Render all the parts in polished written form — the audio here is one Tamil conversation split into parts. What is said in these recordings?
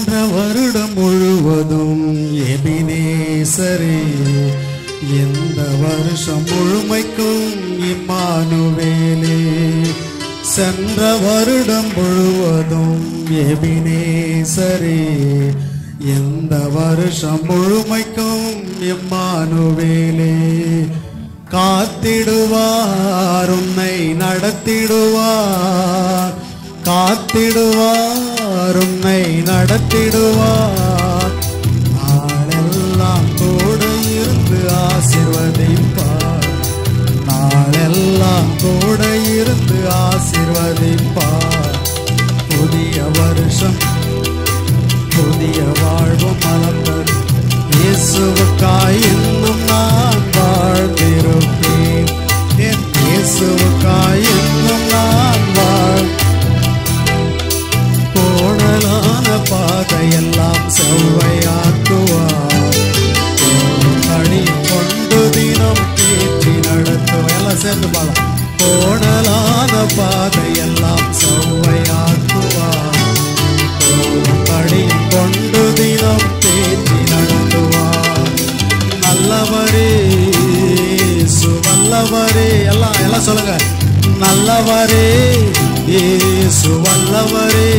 சென்ற வருடம் முழுவதும் எபினேசரே, எந்த வருஷம் முழுமைக்கும் இம்மானுவேலே. சென்ற வருடம் முழுவதும் எபினேசரே, எந்த வருஷம் முழுமைக்கும் இம்மானுவேலே. காத்திடுவார் உன்னை நடத்திடுவார், காத்திடுவார் உன்னை நடத்திடுவார். நாளெல்லாம் கூட இருந்து ஆசீர்வதிப்பார், நாளெல்லாம் கூட இருந்து ஆசீர்வதிப்பார். புதிய வருஷம் புதிய வாழ்வும் மலர்ந்தது, இயேசுவுக்காய் இன்னும் நான் வாழ்ந்திருப்பேன். என் இயேசுவுக்காய் இன்னும் நான் கோணலான பாதையெல்லாம் செவ்வையாக்குவார், அடி கொண்டு தினம் தேற்றி நடத்துவார். எல்லாம் சேர்ந்து பாடலாம். கோணலான பாதையெல்லாம் செவ்வையாக்குவார், அடி கொண்டு தினம் தேற்றி நடத்துவார். நல்லவரே சுவல்லவரே, எல்லாம் சொல்லுங்க. நல்லவரே இயேசு வல்லவரே,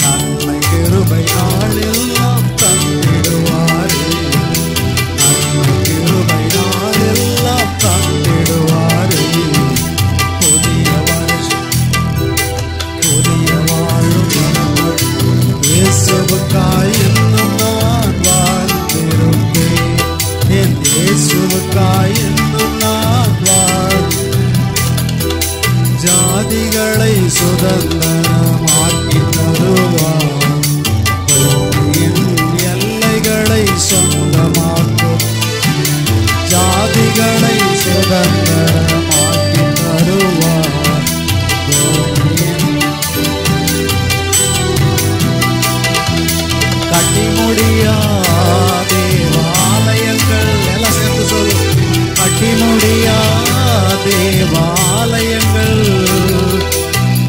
நன்மை கிருபை நாளெல்லாம் தந்திடுவாரே, நன்மை கிருபை நாளெல்லாம் தந்திடுவாரே. புதிய வருஷம் புதிய வாழும் இயேசுவுக்காய் இன்னும் நான் வாழ்ந்திருப்பேன். என் இயேசுவுக்காய் இன்னும் நான் ஜாதிகளை சுதந்திரமாக்கி தருவார், பூமியின் எல்லைகளை சொந்தமாக்கும். ஜாதிகளை சுதந்திரமாக்கி தருவார், கட்டி முடியா தேவாலயங்கள், எல்லாம் சேர்த்து சொல்லு. கட்டி முடியா தேவாலயங்கள்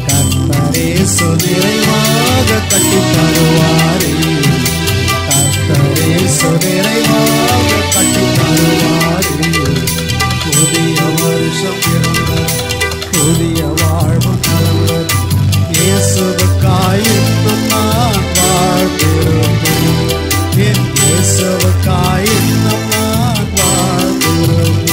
கர்த்தரேசு நிறைவாக கட்டி தருவாரே, கர்த்தரேசு நிறைவாக கட்டி தருவாரே. புதிய வருஷம் பிறந்த புதிய வாழ்வும் கலந்தது, இயேசுவுக்காய் இன்னும் நான் வாழ்ந்திருப்பேன். என் இயேசுவுக்காய் இன்னும் நான் வாழ்ந்திருப்பேன்.